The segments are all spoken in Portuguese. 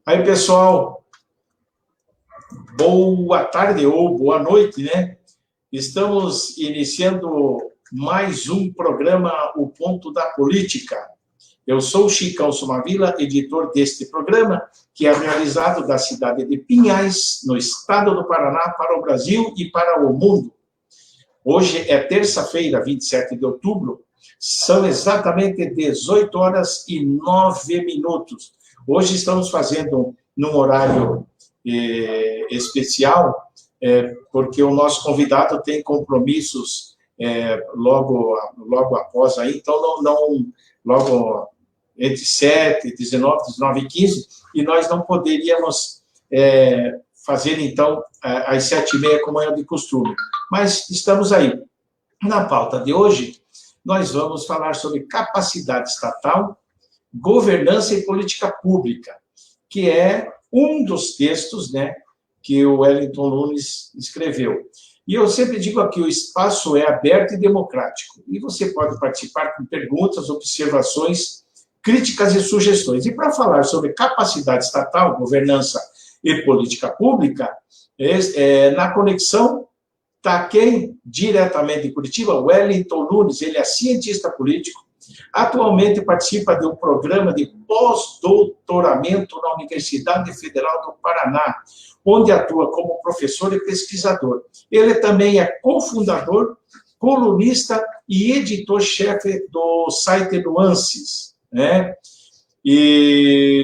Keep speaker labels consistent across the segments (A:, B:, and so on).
A: Aí, pessoal, boa tarde ou boa noite, né? Estamos iniciando mais um programa, O Ponto da Política. Eu sou o Chicão Somavila, editor deste programa, que é realizado da cidade de Pinhais, no estado do Paraná, para o Brasil e para o mundo. Hoje é terça-feira, 27 de outubro, são exatamente 18 horas e 9 minutos. Hoje estamos fazendo num horário especial, porque o nosso convidado tem compromissos logo após aí, então logo entre 7, 19 e 15, e nós não poderíamos fazer, então, às 7h30, como é de costume. Mas estamos aí. Na pauta de hoje, nós vamos falar sobre capacidade estatal, governança e política pública, que é um dos textos, né, que o Wellington Nunes escreveu. E eu sempre digo aqui, o espaço é aberto e democrático, e você pode participar com perguntas, observações, críticas e sugestões. E para falar sobre capacidade estatal, governança e política pública, na conexão está quem? Diretamente de Curitiba, Wellington Nunes, ele é cientista político, atualmente participa de um programa de pós-doutoramento na Universidade Federal do Paraná, onde atua como professor e pesquisador. Ele também é cofundador, colunista e editor-chefe do site Nuances, né? E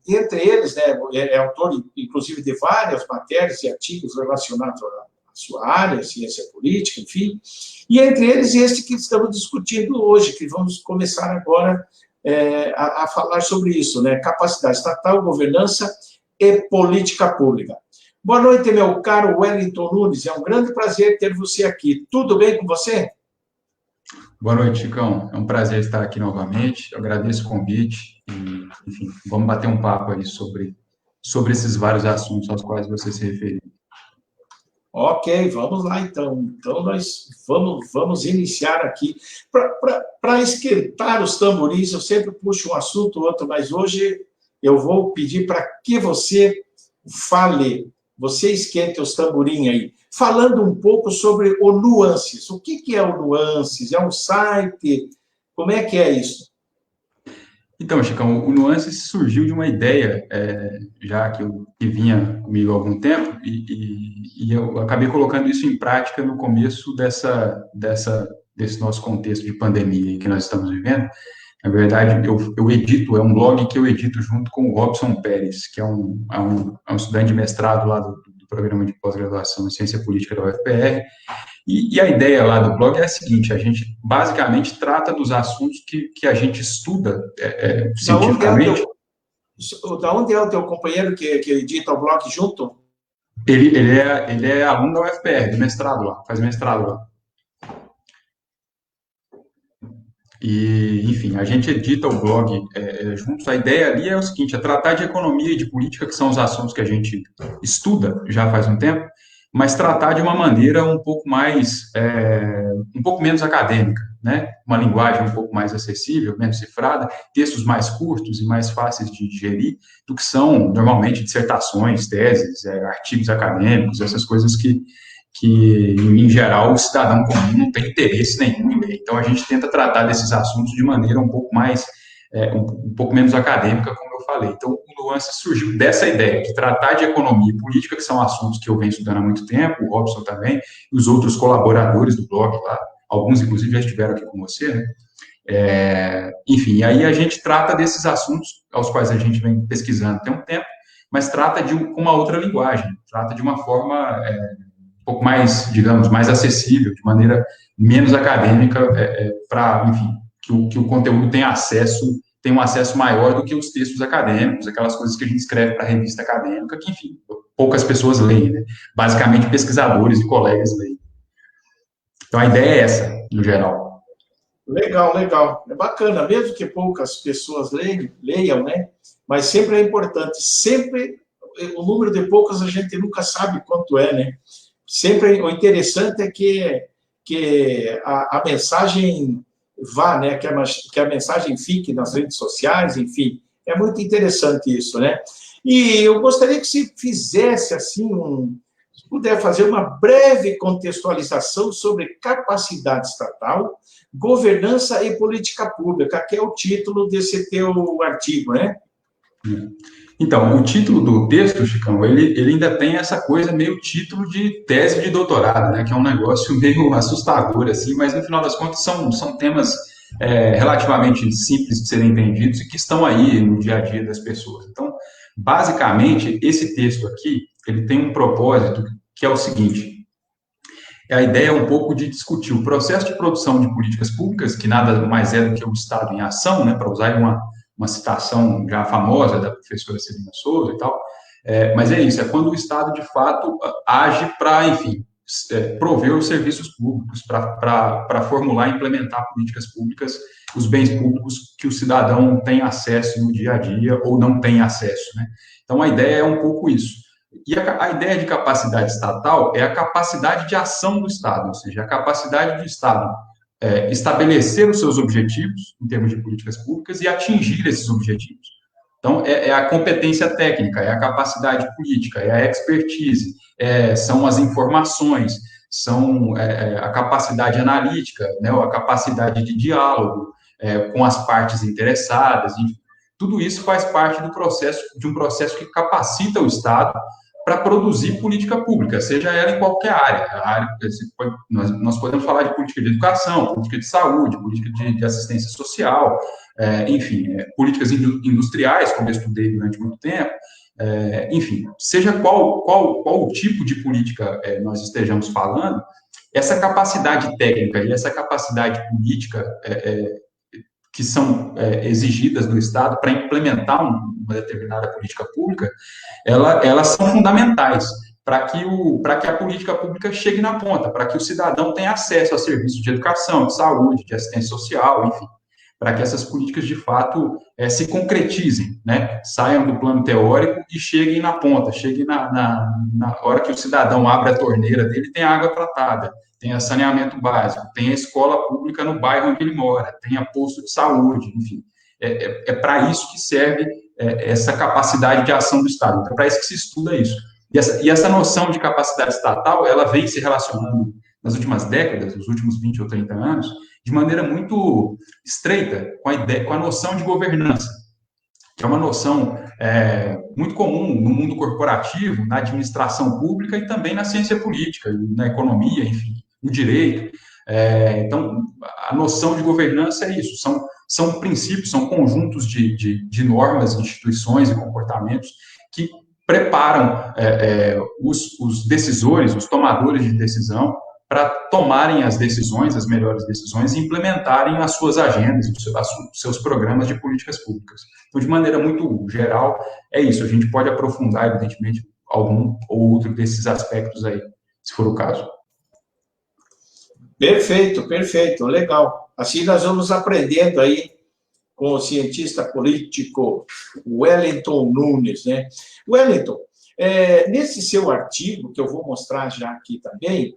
A: entre eles, né, é autor, inclusive, de várias matérias e artigos relacionados à sua área, ciência política, enfim. E entre eles, este que estamos discutindo hoje, que vamos começar agora a falar sobre isso, né? Capacidade estatal, governança e política pública. Boa noite, meu caro Wellington Nunes. É um grande prazer ter você aqui. Tudo bem com você?
B: Boa noite, Chicão. É um prazer estar aqui novamente. Eu agradeço o convite. E, enfim, vamos bater um papo aí sobre esses vários assuntos aos quais você se referiu.
A: Ok, vamos lá, então. Então, nós vamos iniciar aqui. Para esquentar os tamborins, eu sempre puxo um assunto ou outro, mas hoje eu vou pedir para que você fale, você esquente os tamborins aí, falando um pouco sobre o Nuances. O que é o Nuances? É um site? Como é que é isso?
B: Então, Chicão, o Nuances surgiu de uma ideia, já que vinha comigo há algum tempo, e eu acabei colocando isso em prática no começo desse nosso contexto de pandemia que nós estamos vivendo. Na verdade, eu edito, é um blog que eu edito junto com o Robson Pérez, que é um estudante de mestrado lá do programa de pós-graduação em Ciência Política da UFPR. E a ideia lá do blog é a seguinte: a gente basicamente trata dos assuntos que a gente estuda cientificamente.
A: Da onde é o teu companheiro que edita o blog junto?
B: Ele é aluno da UFPR, de mestrado lá, faz mestrado lá. E, enfim, a gente edita o blog juntos. A ideia ali é o seguinte: é tratar de economia e de política, que são os assuntos que a gente estuda já faz um tempo, mas tratar de uma maneira um pouco um pouco menos acadêmica, né? Uma linguagem um pouco mais acessível, menos cifrada, textos mais curtos e mais fáceis de digerir do que são, normalmente, dissertações, teses, artigos acadêmicos, essas coisas que, em geral, o cidadão comum não tem interesse nenhum em ler. Então, a gente tenta tratar desses assuntos de maneira um pouco mais, um pouco menos acadêmica, como eu falei. Então, o Nuance surgiu dessa ideia, de tratar de economia e política, que são assuntos que eu venho estudando há muito tempo, o Robson também, e os outros colaboradores do blog lá, alguns, inclusive, já estiveram aqui com você, né? Enfim, aí a gente trata desses assuntos aos quais a gente vem pesquisando tem um tempo, mas trata com uma outra linguagem, trata de uma forma um pouco mais, digamos, mais acessível, de maneira menos acadêmica, para, enfim, que o conteúdo tenha um acesso maior do que os textos acadêmicos, aquelas coisas que a gente escreve para a revista acadêmica, que, enfim, poucas pessoas leem, né? Basicamente, pesquisadores e colegas leem. Então, a ideia é essa, no geral.
A: Legal, legal. É bacana, mesmo que poucas pessoas leiam, né? Mas sempre é importante. Sempre, o número de poucas a gente nunca sabe quanto é, né? Sempre o interessante é que a mensagem vá, né? Que a mensagem fique nas redes sociais, enfim. É muito interessante isso, né? E eu gostaria que se fizesse, assim, se puder fazer uma breve contextualização sobre capacidade estatal, governança e política pública, que é o título desse teu artigo, né?
B: Então, o título do texto, Chicão, ele ainda tem essa coisa meio título de tese de doutorado, né? Que é um negócio meio assustador, assim, mas no final das contas são temas relativamente simples de serem entendidos e que estão aí no dia a dia das pessoas. Então, basicamente, esse texto aqui, ele tem um propósito que é o seguinte: a ideia é um pouco de discutir o processo de produção de políticas públicas, que nada mais é do que o Estado em ação, né, para usar uma citação já famosa da professora Celina Souza e tal, mas é isso, é quando o Estado, de fato, age para, enfim, prover os serviços públicos, para formular e implementar políticas públicas, os bens públicos que o cidadão tem acesso no dia a dia ou não tem acesso, né? Então, a ideia é um pouco isso. E a ideia de capacidade estatal é a capacidade de ação do Estado, ou seja, a capacidade do Estado estabelecer os seus objetivos em termos de políticas públicas e atingir esses objetivos. Então, é a competência técnica, é a capacidade política, é a expertise, são as informações, são a capacidade analítica, né, a capacidade de diálogo com as partes interessadas, enfim. Tudo isso faz parte de um processo que capacita o Estado para produzir política pública, seja ela em qualquer área. Nós podemos falar de política de educação, política de saúde, política de assistência social, enfim, políticas industriais, como eu estudei durante muito tempo, enfim, seja qual o tipo de política nós estejamos falando, essa capacidade técnica e essa capacidade política que são exigidas do Estado para implementar uma determinada política pública, elas são fundamentais para que a política pública chegue na ponta, para que o cidadão tenha acesso a serviços de educação, de saúde, de assistência social, enfim, para que essas políticas, de fato, se concretizem, né? Saiam do plano teórico e cheguem na ponta, cheguem na hora que o cidadão abre a torneira dele, tem água tratada, tenha saneamento básico, tenha escola pública no bairro onde ele mora, tenha posto de saúde, enfim. É para isso que serve essa capacidade de ação do Estado, é para isso que se estuda isso. E essa noção de capacidade estatal, ela vem se relacionando nas últimas décadas, nos últimos 20 ou 30 anos, de maneira muito estreita com a noção de governança, que é uma noção muito comum no mundo corporativo, na administração pública e também na ciência política, na economia, enfim, no direito. Então, a noção de governança é isso, são princípios, são conjuntos de normas, instituições e comportamentos que preparam os decisores, os tomadores de decisão, para tomarem as decisões, as melhores decisões, e implementarem as suas agendas, os seus programas de políticas públicas. Então, de maneira muito geral, é isso. A gente pode aprofundar, evidentemente, algum ou outro desses aspectos aí, se for o caso.
A: Perfeito, perfeito, legal. Assim nós vamos aprendendo aí com o cientista político Wellington Nunes, né? Wellington, nesse seu artigo, que eu vou mostrar já aqui também,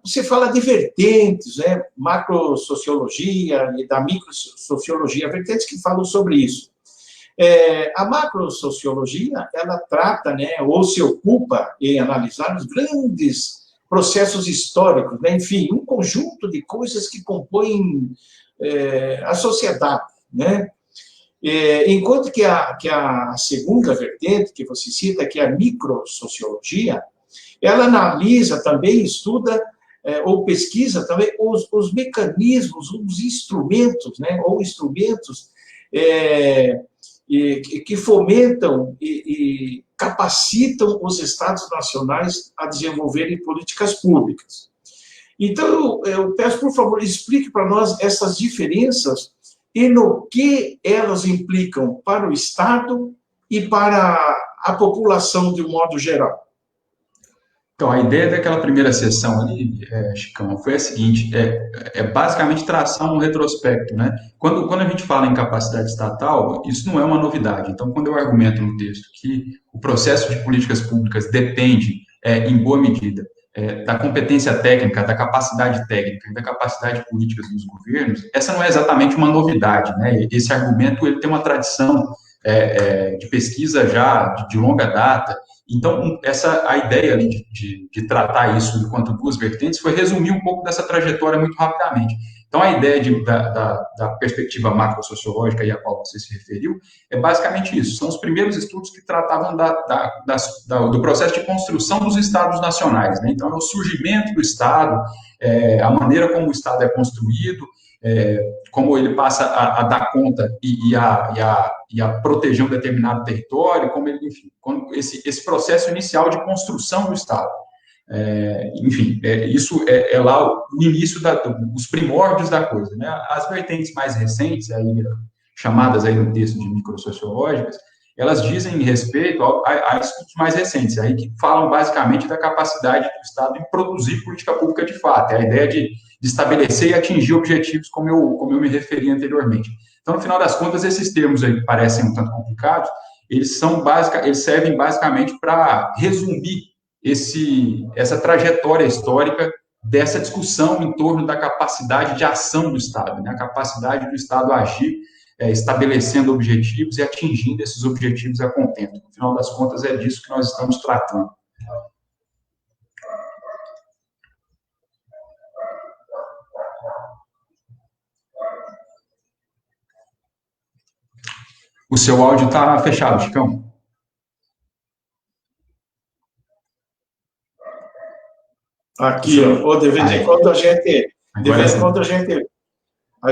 A: você fala de vertentes, né? Macrosociologia e da microsociologia, vertentes que falam sobre isso. A macrosociologia, ela trata, né, ou se ocupa em analisar os grandes processos históricos, né? Enfim, um conjunto de coisas que compõem a sociedade, né? Enquanto que a segunda vertente que você cita, que é a microsociologia, ela analisa também, estuda ou pesquisa também os mecanismos, os instrumentos, né? Ou instrumentos que fomentam e capacitam os Estados nacionais a desenvolverem políticas públicas. Então, eu peço, por favor, explique para nós essas diferenças e no que elas implicam para o Estado e para a população de um modo geral.
B: Então, a ideia daquela primeira sessão ali, Chicão, foi a seguinte, basicamente traçar um retrospecto, né? Quando a gente fala em capacidade estatal, isso não é uma novidade. Então, quando eu argumento no texto que o processo de políticas públicas depende, em boa medida, da competência técnica, da capacidade técnica e da capacidade política dos governos, essa não é exatamente uma novidade, né? Esse argumento ele tem uma tradição de pesquisa já de longa data. Então, a ideia ali de tratar isso enquanto duas vertentes foi resumir um pouco dessa trajetória muito rapidamente. Então, a ideia da perspectiva macrosociológica aí a qual você se referiu é basicamente isso. São os primeiros estudos que tratavam do processo de construção dos estados nacionais, né? Então, é o surgimento do Estado, a maneira como o Estado é construído, como ele passa a dar conta e a proteger um determinado território, como ele, enfim, esse processo inicial de construção do Estado. Enfim, isso é lá o início, os primórdios da coisa, né? As vertentes mais recentes, aí, chamadas aí no texto de microsociológicas, elas dizem respeito a estudos mais recentes, aí que falam basicamente da capacidade do Estado em produzir política pública de fato, é a ideia de estabelecer e atingir objetivos, como eu me referi anteriormente. Então, no final das contas, esses termos aí que parecem um tanto complicados, eles servem basicamente para resumir essa trajetória histórica dessa discussão em torno da capacidade de ação do Estado, né? A capacidade do Estado agir, estabelecendo objetivos e atingindo esses objetivos a contento. No final das contas, é disso que nós estamos tratando. O seu áudio está fechado, Chicão.
A: Aqui, ó, de vez em quando a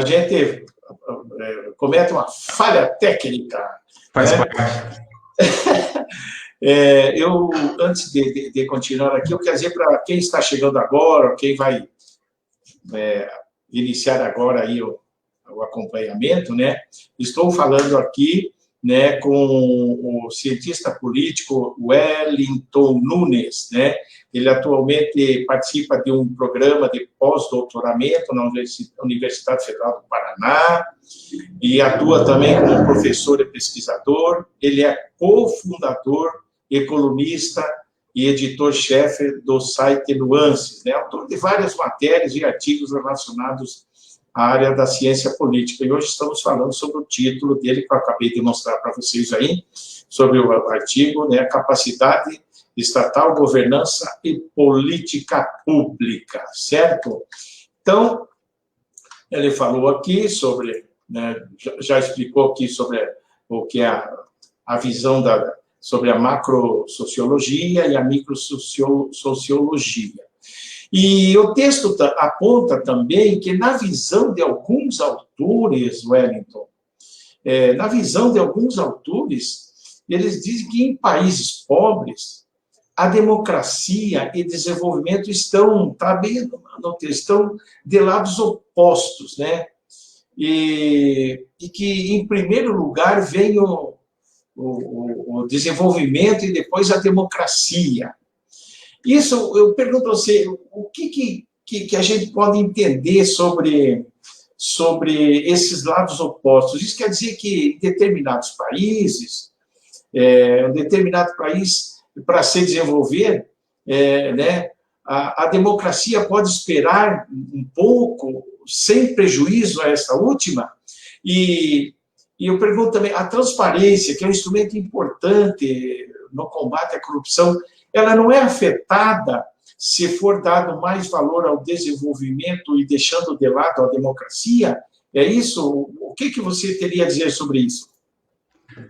A: gente comete uma falha técnica.
B: Faz parte.
A: Eu, antes de continuar aqui, eu quero dizer para quem está chegando agora, quem vai iniciar agora aí o acompanhamento, né? Estou falando aqui, né, com o cientista político Wellington Nunes, né? Ele atualmente participa de um programa de pós-doutoramento na Universidade Federal do Paraná e atua também como professor e pesquisador. Ele é cofundador e colunista e editor-chefe do site Nuances, né? Autor de várias matérias e artigos relacionados à área da ciência política. E hoje estamos falando sobre o título dele, que eu acabei de mostrar para vocês aí, sobre o artigo, né, Capacidade Estatal, Governança e Política Pública, certo? Então, ele falou aqui sobre, né, já explicou aqui sobre o que é a visão sobre a macrosociologia e a microsociologia. E o texto aponta também que, na visão de alguns autores, Wellington, na visão de alguns autores, eles dizem que em países pobres, a democracia e desenvolvimento estão de lados opostos, né? E que, em primeiro lugar, vem o desenvolvimento e depois a democracia. Isso, eu pergunto a você, o que a gente pode entender sobre esses lados opostos? Isso quer dizer que em determinados países, um determinado país, para se desenvolver, né, a democracia pode esperar um pouco, sem prejuízo a essa última, e eu pergunto também, a transparência, que é um instrumento importante no combate à corrupção, ela não é afetada se for dado mais valor ao desenvolvimento e deixando de lado a democracia? É isso? O que você teria a dizer sobre isso?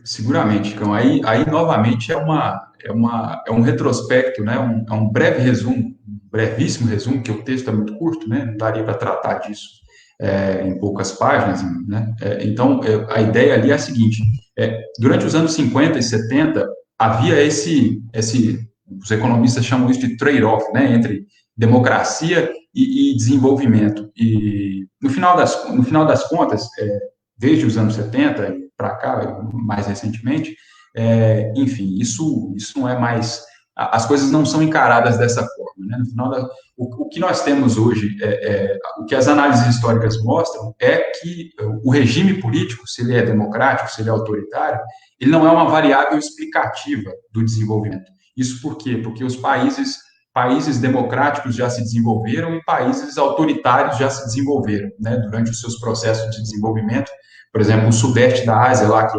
B: Seguramente, Cão. Aí novamente é um retrospecto, né? É um breve resumo, um brevíssimo resumo, que o texto é muito curto, né? Não daria para tratar disso em poucas páginas, né? Então, a ideia ali é a seguinte: durante os anos 50 e 70, havia os economistas chamam isso de trade-off, né? Entre democracia e desenvolvimento. E no final das contas, desde os anos 70 para cá, mais recentemente, enfim, isso não é mais... As coisas não são encaradas dessa forma, né? No final, o que nós temos hoje, o que as análises históricas mostram é que o regime político, se ele é democrático, se ele é autoritário, ele não é uma variável explicativa do desenvolvimento. Isso por quê? Porque os países países democráticos já se desenvolveram e países autoritários já se desenvolveram, né, durante os seus processos de desenvolvimento. Por exemplo, o sudeste da Ásia, lá, que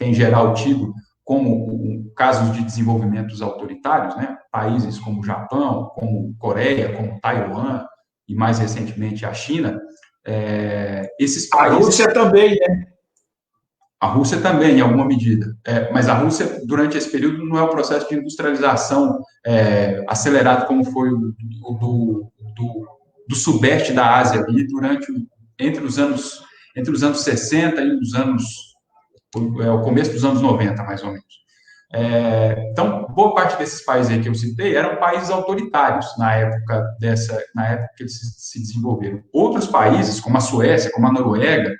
B: é em geral tido como casos de desenvolvimentos autoritários, né, países como o Japão, como Coreia, como Taiwan, e mais recentemente a China, esses países...
A: A Rússia também, né?
B: A Rússia também, em alguma medida. Mas a Rússia, durante esse período, não é um processo de industrialização acelerado como foi o do sudeste da Ásia, ali, entre os anos 60 e o começo dos anos 90, mais ou menos. Então, boa parte desses países aí que eu citei eram países autoritários na época que eles se desenvolveram. Outros países, como a Suécia, como a Noruega,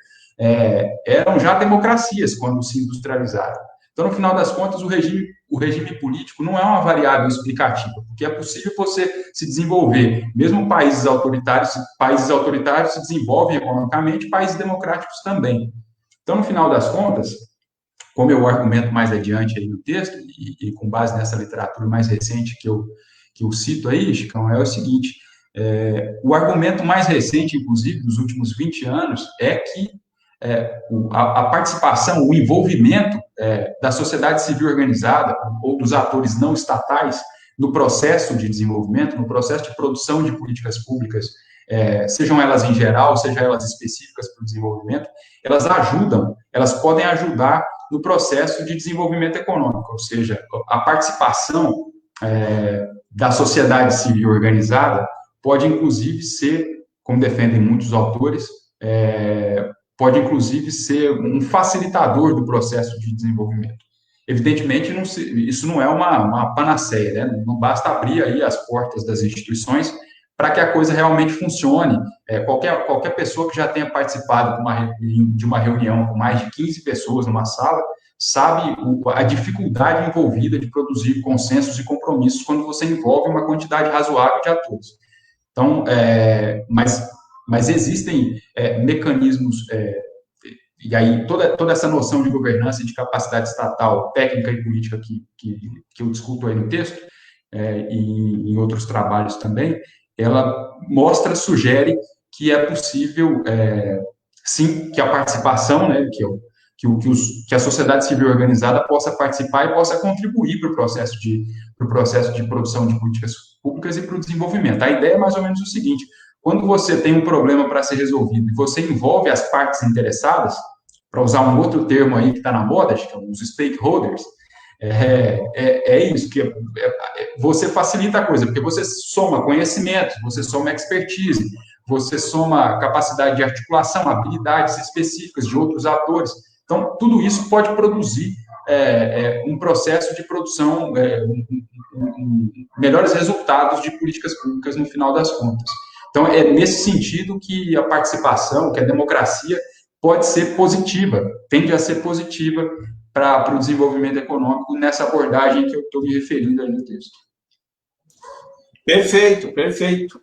B: eram já democracias quando se industrializaram. Então, no final das contas, o regime político não é uma variável explicativa, porque é possível você se desenvolver, mesmo países autoritários se desenvolvem economicamente, países democráticos também. Então, no final das contas, como eu argumento mais adiante aí no texto, e com base nessa literatura mais recente que eu cito aí, Chicão, é o seguinte: o argumento mais recente, inclusive, dos últimos 20 anos, é que a participação, o envolvimento da sociedade civil organizada ou dos atores não estatais no processo de desenvolvimento, no processo de produção de políticas públicas, sejam elas em geral, sejam elas específicas para o desenvolvimento, elas podem ajudar no processo de desenvolvimento econômico, ou seja, a participação da sociedade civil organizada pode, inclusive, ser, como defendem muitos autores, pode, inclusive, ser um facilitador do processo de desenvolvimento. Evidentemente, isso não é uma panaceia, né? Não basta abrir aí as portas das instituições para que a coisa realmente funcione. Qualquer pessoa que já tenha participado de uma reunião com mais de 15 pessoas numa sala sabe a dificuldade envolvida de produzir consensos e compromissos quando você envolve uma quantidade razoável de atores. Então, mas existem mecanismos, e aí toda essa noção de governança e de capacidade estatal, técnica e política que eu discuto aí no texto, e em outros trabalhos também, ela sugere que é possível, sim, que a participação, né, que a sociedade civil organizada possa participar e possa contribuir para o processo de produção de políticas públicas e para o desenvolvimento. A ideia é mais ou menos o seguinte: quando você tem um problema para ser resolvido e você envolve as partes interessadas, para usar um outro termo aí que está na moda, que são os stakeholders, isso, que você facilita a coisa, porque você soma conhecimento, você soma expertise, você soma capacidade de articulação, habilidades específicas de outros atores. Então, tudo isso pode produzir um processo de produção, melhores resultados de políticas públicas no final das contas. Então, é nesse sentido que a participação, que a democracia pode ser positiva, tende a ser positiva para o desenvolvimento econômico nessa abordagem que eu estou me referindo aí no texto.
A: Perfeito, perfeito.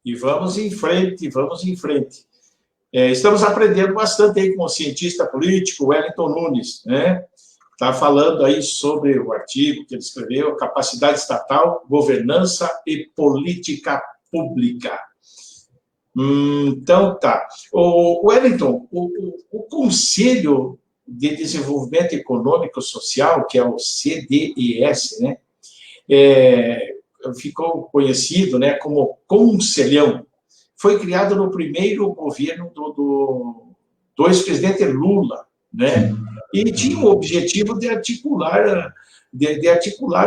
A: E vamos em frente, vamos em frente. Estamos aprendendo bastante aí com o cientista político Wellington Nunes, né? Está falando aí sobre o artigo que ele escreveu, Capacidade Estatal, Governança e Política Pública. Então, tá. O Wellington, o Conselho de Desenvolvimento Econômico e Social, que é o CDES, né? Ficou conhecido, né, como Conselhão. Foi criado no primeiro governo do ex-presidente Lula, né? E tinha o objetivo de articular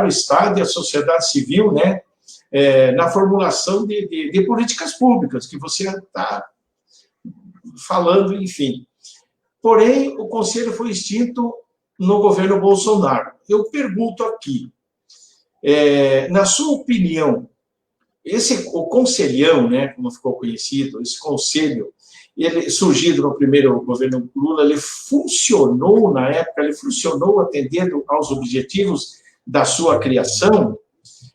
A: o Estado e a sociedade civil, né, na formulação de políticas públicas, que você está falando, enfim. Porém, o Conselho foi extinto no governo Bolsonaro. Eu pergunto aqui, na sua opinião, o Conselhão, né, como ficou conhecido, esse conselho, ele surgido no primeiro governo Lula, ele funcionou na época, ele funcionou atendendo aos objetivos da sua criação?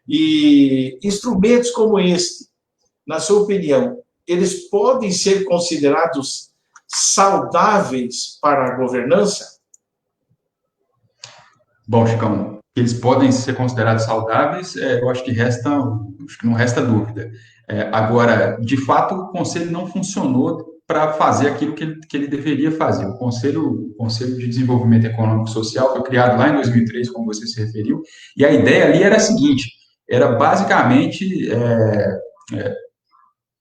A: E instrumentos como este, na sua opinião, eles podem ser considerados saudáveis para a governança?
B: Bom, Chicão, eles podem ser considerados saudáveis, eu acho que resta acho que não resta dúvida. Agora, de fato, o conselho não funcionou para fazer aquilo que ele deveria fazer. O Conselho de Desenvolvimento Econômico e Social foi criado lá em 2003, como você se referiu, e a ideia ali era a seguinte, era basicamente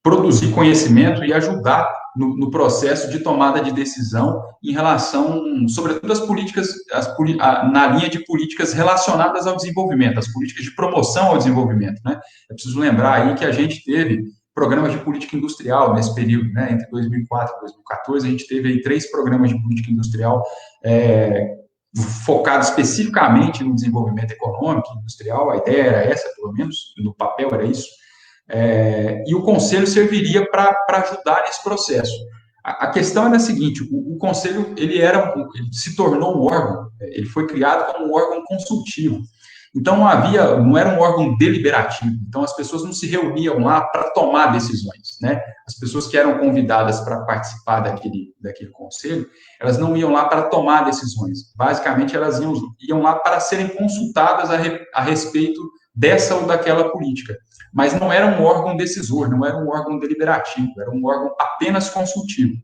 B: produzir conhecimento e ajudar no processo de tomada de decisão em relação, sobretudo, às políticas, na linha de políticas relacionadas ao desenvolvimento, as políticas de promoção ao desenvolvimento, né? É preciso lembrar aí que a gente teve programas de política industrial nesse período, né? Entre 2004 e 2014, a gente teve aí 3 programas de política industrial focados especificamente no desenvolvimento econômico e industrial, a ideia era essa, pelo menos, no papel era isso, e o conselho serviria para ajudar nesse processo. A questão era a seguinte, o conselho, ele se tornou um órgão, ele foi criado como um órgão consultivo, então não era um órgão deliberativo, então as pessoas não se reuniam lá para tomar decisões, né? As pessoas que eram convidadas para participar daquele conselho, elas não iam lá para tomar decisões, basicamente elas iam lá para serem consultadas a respeito dessa ou daquela política, mas não era um órgão decisor, não era um órgão deliberativo, era um órgão apenas consultivo.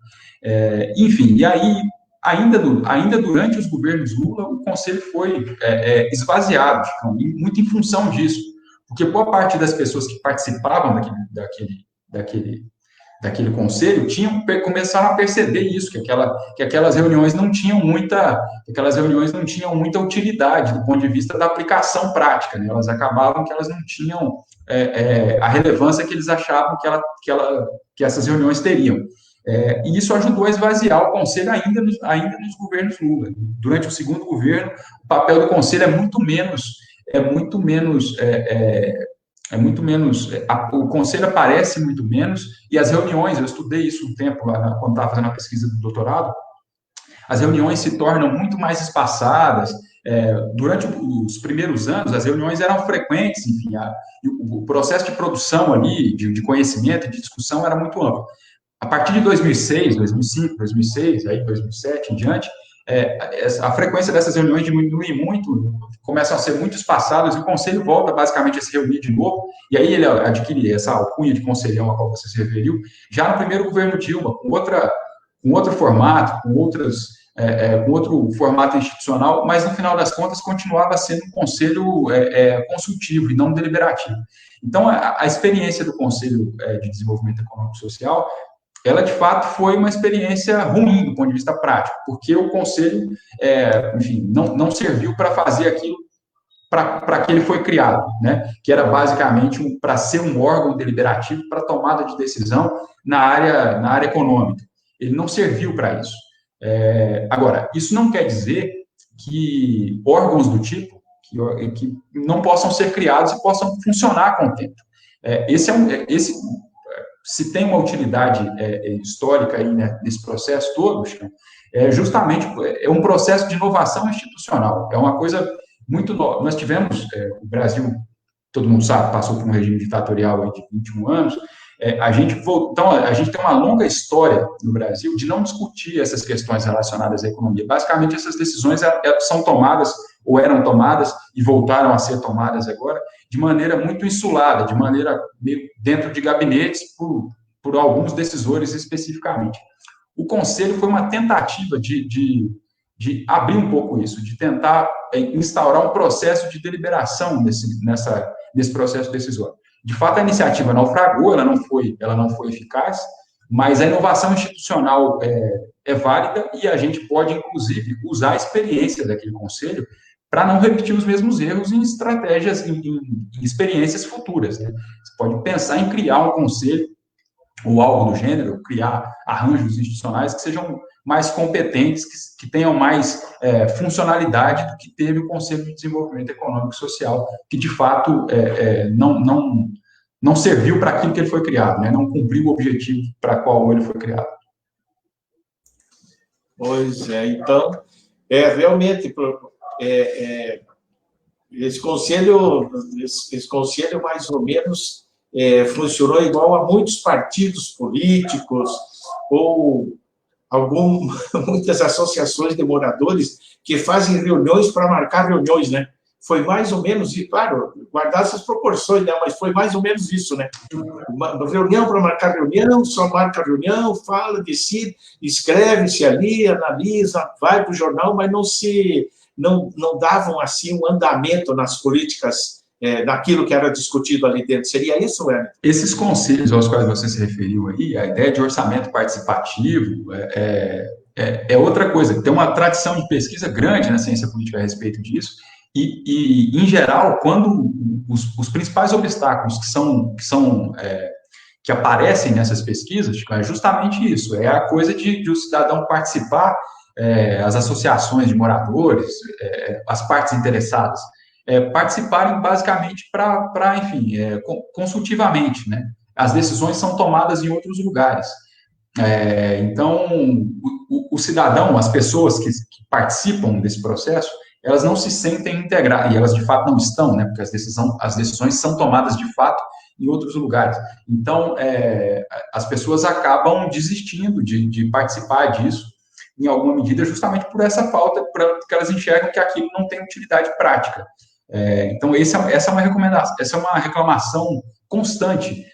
B: Enfim, e aí, ainda durante os governos Lula, o Conselho foi esvaziado, muito em função disso, porque boa parte das pessoas que participavam daquele conselho começaram a perceber isso, que aquelas reuniões não tinham muita utilidade do ponto de vista da aplicação prática, né? Elas acabavam que elas não tinham a relevância que eles achavam que essas reuniões teriam. E isso ajudou a esvaziar o conselho ainda nos governos Lula. Durante o segundo governo, o papel do conselho o conselho aparece muito menos, e as reuniões, eu estudei isso um tempo lá quando estava fazendo a pesquisa do doutorado, as reuniões se tornam muito mais espaçadas. Durante os primeiros anos, as reuniões eram frequentes, enfim, o processo de produção ali, de conhecimento e de discussão era muito amplo. A partir de 2006, 2005, 2006, aí 2007 em diante, a frequência dessas reuniões diminui muito, começam a ser muito espaçadas, e o conselho volta basicamente a se reunir de novo, e aí ele adquire essa alcunha de conselhão a qual você se referiu, já no primeiro governo Dilma, com outro formato, com outro formato institucional, mas no final das contas continuava sendo um conselho consultivo e não deliberativo. Então, a experiência do Conselho de Desenvolvimento Econômico e Social, ela, de fato, foi uma experiência ruim do ponto de vista prático, porque o Conselho, enfim, não serviu para fazer aquilo para que ele foi criado, né? Que era basicamente para ser um órgão deliberativo para tomada de decisão na área econômica. Ele não serviu para isso. Agora, isso não quer dizer que órgãos do tipo que não possam ser criados e possam funcionar com o tempo. Se tem uma utilidade histórica aí, né, nesse processo todo, justamente um processo de inovação institucional. É uma coisa muito nova. Nós tivemos, o Brasil, todo mundo sabe, passou por um regime ditatorial aí de 21 anos, a gente tem uma longa história no Brasil de não discutir essas questões relacionadas à economia. Basicamente, essas decisões são tomadas, ou eram tomadas, e voltaram a ser tomadas agora, de maneira muito insulada, de maneira meio dentro de gabinetes, por alguns decisores especificamente. O Conselho foi uma tentativa de abrir um pouco isso, de tentar instaurar um processo de deliberação nesse processo decisório. De fato, a iniciativa naufragou, ela não foi eficaz, mas a inovação institucional é válida, e a gente pode, inclusive, usar a experiência daquele conselho para não repetir os mesmos erros em estratégias, em experiências futuras, né? Você pode pensar em criar um conselho ou algo do gênero, criar arranjos institucionais que sejam mais competentes, que tenham mais funcionalidade do que teve o Conselho de Desenvolvimento Econômico e Social, que, de fato, não serviu para aquilo que ele foi criado, né? Não cumpriu o objetivo para qual ele foi criado.
A: Pois então, realmente, esse conselho mais ou menos funcionou igual a muitos partidos políticos ou muitas associações de moradores que fazem reuniões para marcar reuniões, né? foi mais ou menos, e claro, guardar essas proporções, né? Mas foi mais ou menos isso, né? Uma reunião para marcar reunião, só marca reunião, fala, decide, escreve-se ali, analisa, vai para o jornal, mas não davam assim um andamento nas políticas daquilo que era discutido ali dentro. Seria isso, Wellington?
B: Esses conselhos aos quais você se referiu aí, a ideia de orçamento participativo, é outra coisa. Tem uma tradição de pesquisa grande na ciência política a respeito disso, em geral, quando os principais obstáculos que aparecem nessas pesquisas, é justamente isso, é a coisa de o cidadão participar, as associações de moradores, as partes interessadas, participarem basicamente enfim, consultivamente, né? As decisões são tomadas em outros lugares. Então, o cidadão, as pessoas que participam desse processo, elas não se sentem integradas, e elas de fato não estão, né? Porque as decisões são tomadas de fato em outros lugares. Então, as pessoas acabam desistindo de participar disso, em alguma medida, justamente por essa falta, porque elas enxergam que aquilo não tem utilidade prática. Então, essa é uma recomendação, essa é uma reclamação constante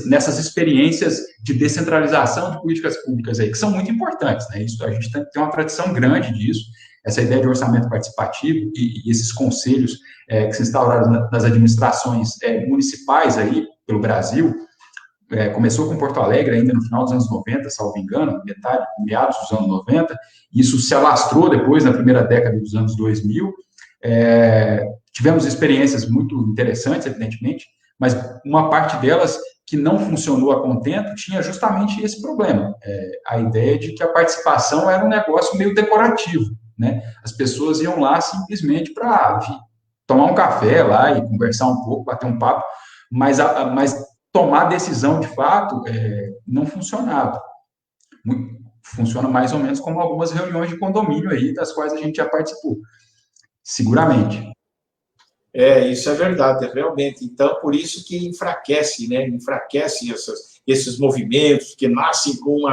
B: nessas experiências de descentralização de políticas públicas aí, que são muito importantes, né? Isso, a gente tem uma tradição grande disso, essa ideia de orçamento participativo e esses conselhos que se instauraram nas administrações municipais aí pelo Brasil, começou com Porto Alegre ainda no final dos anos 90, salvo engano, meados dos anos 90, isso se alastrou depois na primeira década dos anos 2000, tivemos experiências muito interessantes, evidentemente, mas uma parte delas que não funcionou a contento tinha justamente esse problema, a ideia de que a participação era um negócio meio decorativo, né? As pessoas iam lá simplesmente para tomar um café lá e conversar um pouco, bater um papo, mas tomar decisão de fato não funcionava. Funciona mais ou menos como algumas reuniões de condomínio aí, das quais a gente já participou, seguramente.
A: Isso é verdade, realmente. Então, por isso que enfraquece, né? Enfraquece esses movimentos que nascem com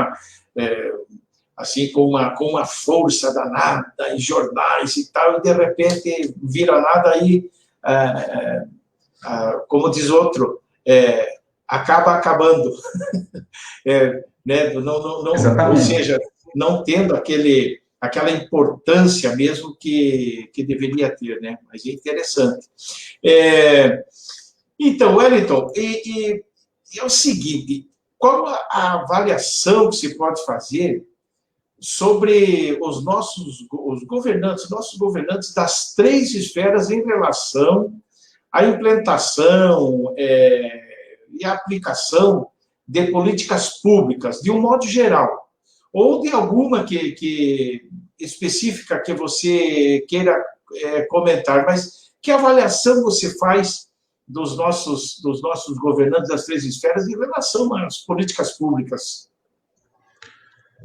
A: uma força danada em jornais e tal, e de repente vira nada aí, como diz outro, acaba acabando. Né? Ou seja, não tendo aquela importância mesmo que deveria ter, né? Mas é interessante. Então, Wellington, e é o seguinte, qual a avaliação que se pode fazer sobre os nossos governantes das três esferas em relação à implementação e aplicação de políticas públicas, de um modo geral, ou de alguma específica que você queira comentar, mas que avaliação você faz dos nossos governantes das três esferas em relação às políticas públicas?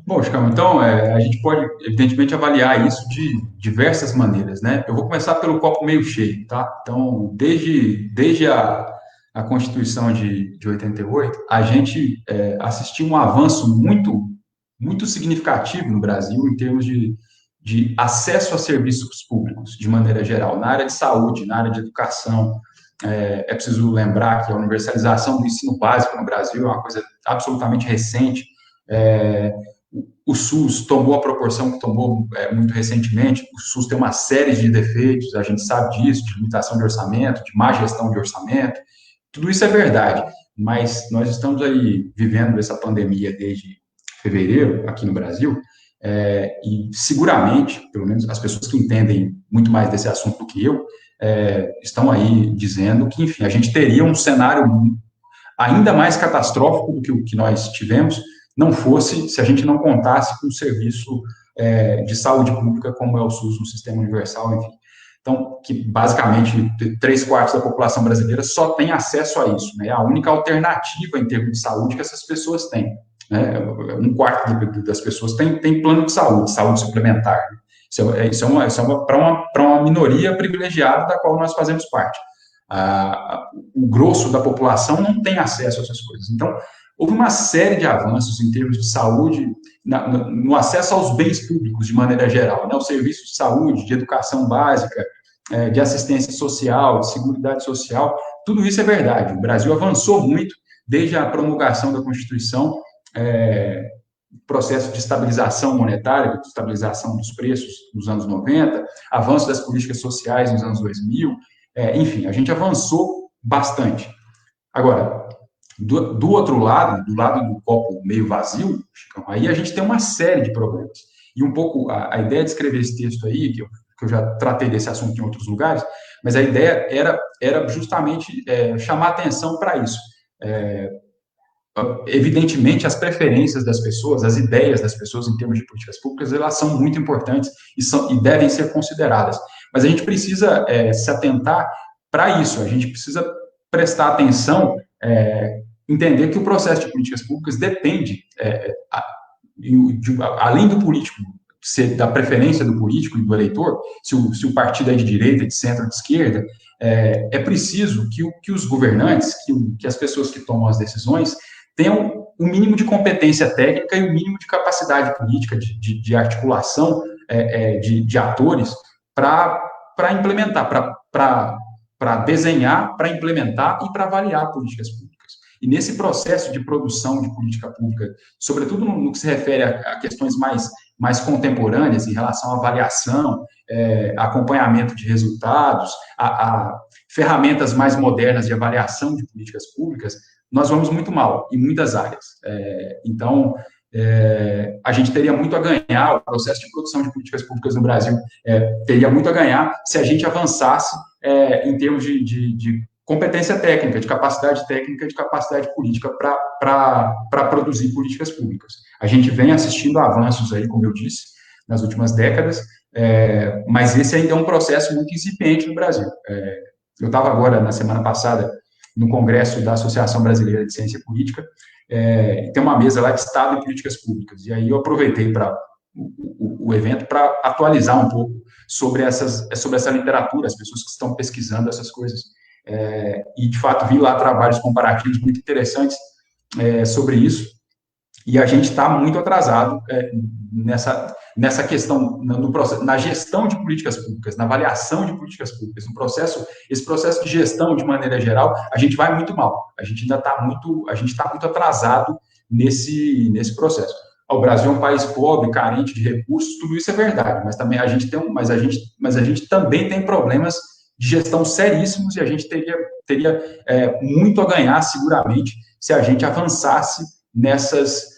B: Bom, Chicão, então, a gente pode, evidentemente, avaliar isso de diversas maneiras, né? Eu vou começar pelo copo meio cheio, tá? Então, desde a Constituição de 88, a gente assistiu um avanço muito, muito significativo no Brasil em termos de acesso a serviços públicos, de maneira geral, na área de saúde, na área de educação. É preciso lembrar que a universalização do ensino básico no Brasil é uma coisa absolutamente recente. O SUS tomou a proporção que tomou muito recentemente. O SUS tem uma série de defeitos, a gente sabe disso, de limitação de orçamento, de má gestão de orçamento. Tudo isso é verdade, mas nós estamos aí vivendo essa pandemia desde fevereiro aqui no Brasil, e seguramente, pelo menos as pessoas que entendem muito mais desse assunto do que eu, estão aí dizendo que, enfim, a gente teria um cenário ainda mais catastrófico do que o que nós tivemos, não fosse se a gente não contasse com um serviço de saúde pública como é o SUS, um sistema universal, enfim. Então, que basicamente 3/4 da população brasileira só tem acesso a isso, né? É a única alternativa em termos de saúde que essas pessoas têm, né? 1/4 das pessoas tem plano de saúde suplementar. Isso é para uma minoria privilegiada da qual nós fazemos parte. O grosso da população não tem acesso a essas coisas. Então, houve uma série de avanços em termos de saúde, no acesso aos bens públicos, de maneira geral, né? Os serviços de saúde, de educação básica, de assistência social, de seguridade social, tudo isso é verdade. O Brasil avançou muito desde a promulgação da Constituição, processo de estabilização monetária, de estabilização dos preços nos anos 90, avanço das políticas sociais nos anos 2000, enfim, a gente avançou bastante. Agora, do outro lado, do lado do copo meio vazio, Chicão, aí a gente tem uma série de problemas. E um pouco a ideia de escrever esse texto aí, que eu já tratei desse assunto em outros lugares, mas a ideia era justamente chamar atenção para isso. Evidentemente, as preferências das pessoas, as ideias das pessoas em termos de políticas públicas, elas são muito importantes e devem ser consideradas. Mas a gente precisa se atentar para isso, a gente precisa prestar atenção, entender que o processo de políticas públicas depende, além do político, da preferência do político e do eleitor, se o partido é de direita, de centro, de esquerda, é preciso que os governantes, que as pessoas que tomam as decisões, tenham o mínimo de competência técnica e o mínimo de capacidade política, de articulação de atores para implementar, para desenhar, para implementar e para avaliar políticas públicas. E nesse processo de produção de política pública, sobretudo no que se refere a questões mais contemporâneas em relação à avaliação, acompanhamento de resultados, a ferramentas mais modernas de avaliação de políticas públicas, nós vamos muito mal em muitas áreas. Então, a gente teria muito a ganhar, o processo de produção de políticas públicas no Brasil teria muito a ganhar se a gente avançasse em termos de competência técnica, de capacidade técnica e de capacidade política para produzir políticas públicas. A gente vem assistindo a avanços aí, como eu disse, nas últimas décadas, mas esse ainda é um processo muito incipiente no Brasil. Eu estava agora, na semana passada, no Congresso da Associação Brasileira de Ciência Política, tem uma mesa lá de Estado e Políticas Públicas, e aí eu aproveitei o evento para atualizar um pouco sobre essa literatura, as pessoas que estão pesquisando essas coisas, e, de fato, vi lá trabalhos comparativos muito interessantes sobre isso, e a gente está muito atrasado nessa questão, no processo, na gestão de políticas públicas, na avaliação de políticas públicas, esse processo de gestão, de maneira geral, a gente vai muito mal, a gente está muito atrasado nesse processo. O Brasil é um país pobre, carente de recursos, tudo isso é verdade, mas também a gente também tem problemas de gestão seríssimos e a gente teria muito a ganhar, seguramente, se a gente avançasse nessas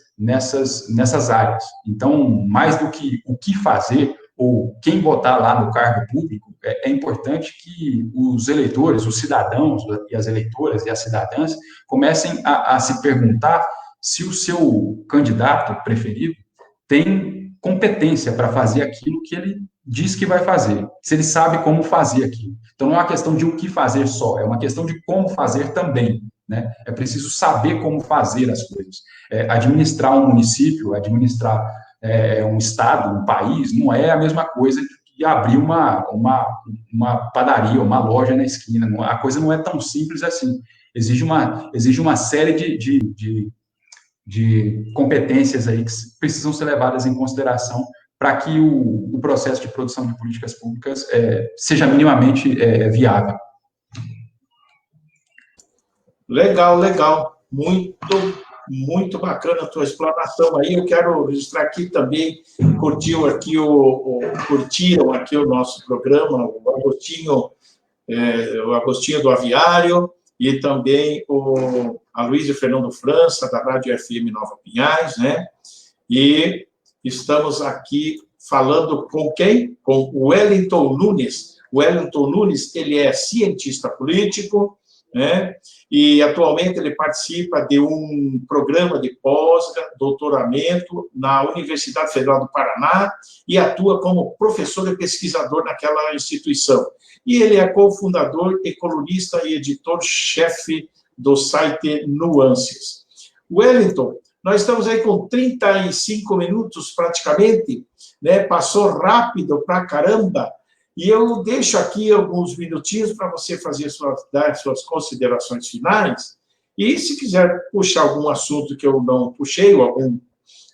B: áreas. Então, mais do que o que fazer ou quem botar lá no cargo público, é importante que os eleitores, os cidadãos e as eleitoras e as cidadãs comecem a se perguntar se o seu candidato preferido tem competência para fazer aquilo que ele diz que vai fazer, se ele sabe como fazer aquilo. Então, não é uma questão de o que fazer só, é uma questão de como fazer também, né? É preciso saber como fazer as coisas. Administrar um município, administrar um estado, um país, não é a mesma coisa que abrir uma padaria, uma loja na esquina. A coisa não é tão simples assim. Exige uma série de competências aí que precisam ser levadas em consideração para que o processo de produção de políticas públicas seja minimamente viável.
A: Legal. Muito bacana a tua explanação aí. Eu quero registrar aqui também, curtiram aqui o nosso programa, o Agostinho do Aviário, e também a Luísa Fernando França, da Rádio FM Nova Pinhais, né? E estamos aqui falando com quem? Com o Wellington Nunes. O Wellington Nunes, ele é cientista político, né? E atualmente ele participa de um programa de pós-doutoramento na Universidade Federal do Paraná e atua como professor e pesquisador naquela instituição. E ele é cofundador e colunista e editor-chefe do site Nuances. Wellington, nós estamos aí com 35 minutos praticamente, né? Passou rápido pra caramba. E eu deixo aqui alguns minutinhos para você dar suas considerações finais. E se quiser puxar algum assunto que eu não puxei, ou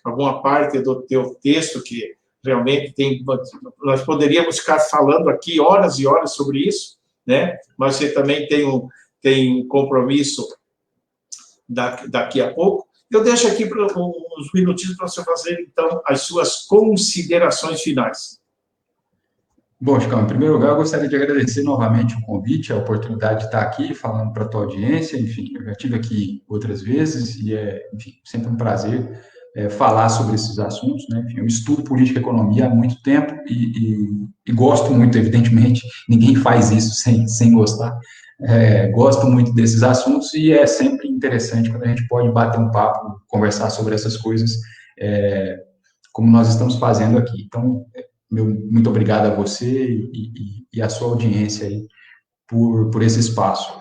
A: alguma parte do teu texto que realmente nós poderíamos ficar falando aqui horas e horas sobre isso, né? Mas você também tem compromisso daqui a pouco. Eu deixo aqui uns minutinhos para você fazer, então, as suas considerações finais.
B: Bom, Chicão, em primeiro lugar, eu gostaria de agradecer novamente o convite, a oportunidade de estar aqui falando para a tua audiência. Enfim, eu já estive aqui outras vezes e enfim, sempre um prazer falar sobre esses assuntos, né? Enfim, eu estudo política e economia há muito tempo e gosto muito, evidentemente, ninguém faz isso sem gostar. Gosto muito desses assuntos e é sempre interessante quando a gente pode bater um papo, conversar sobre essas coisas, como nós estamos fazendo aqui. Então, muito obrigado a você e a sua audiência aí por esse espaço.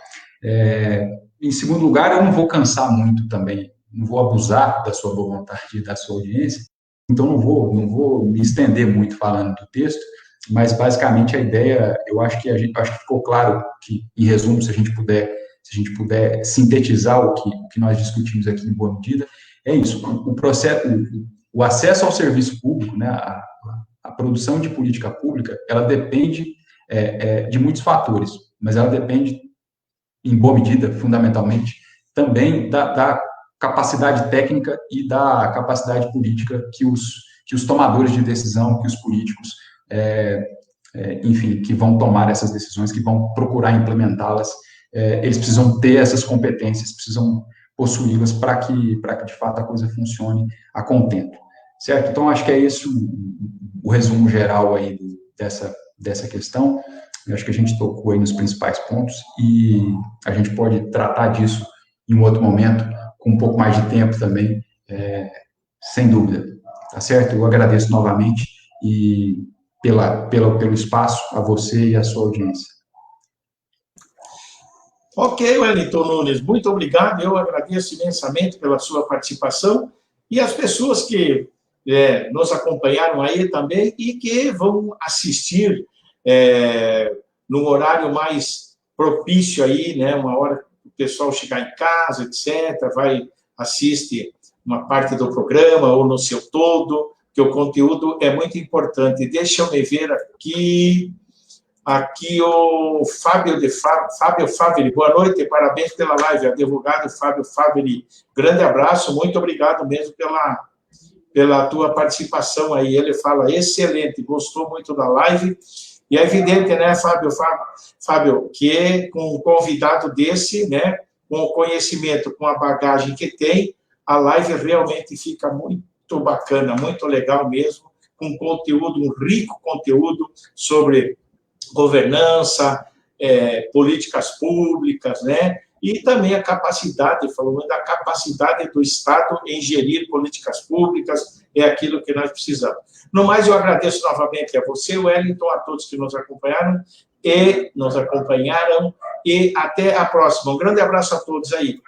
B: Em segundo lugar, eu não vou cansar muito também, não vou abusar da sua boa vontade e da sua audiência, então não vou me estender muito falando do texto, mas basicamente a ideia, eu acho que ficou claro que, em resumo, se a gente puder sintetizar o que nós discutimos aqui em boa medida, é isso, o acesso ao serviço público, né, a produção de política pública, ela depende de muitos fatores, mas ela depende, em boa medida, fundamentalmente, também da capacidade técnica e da capacidade política que os tomadores de decisão, que os políticos, enfim, que vão tomar essas decisões, que vão procurar implementá-las, eles precisam ter essas competências, precisam possuí-las para que, de fato, a coisa funcione a contento. Certo? Então, acho que é esse o resumo geral aí dessa questão. Eu acho que a gente tocou aí nos principais pontos e a gente pode tratar disso em um outro momento, com um pouco mais de tempo também, sem dúvida. Tá certo? Eu agradeço novamente e pelo espaço a você e a sua audiência.
A: Ok, Wellington Nunes, muito obrigado. Eu agradeço imensamente pela sua participação e as pessoas que nos acompanharam aí também e que vão assistir num horário mais propício aí, né, uma hora que o pessoal chegar em casa, etc., assiste uma parte do programa ou no seu todo, que o conteúdo é muito importante. Deixa eu me ver aqui o Fábio Faveli, boa noite, parabéns pela live, advogado Fábio Faveli, grande abraço, muito obrigado mesmo pela tua participação aí. Ele fala, excelente, gostou muito da live, e é evidente, né, Fábio, que com um convidado desse, né, com o conhecimento, com a bagagem que tem, a live realmente fica muito bacana, muito legal mesmo, com conteúdo, um rico conteúdo sobre governança, políticas públicas, né, e também a capacidade, falando da capacidade do Estado em gerir políticas públicas, é aquilo que nós precisamos. No mais, eu agradeço novamente a você, Wellington, a todos que nos acompanharam, e até a próxima. Um grande abraço a todos aí.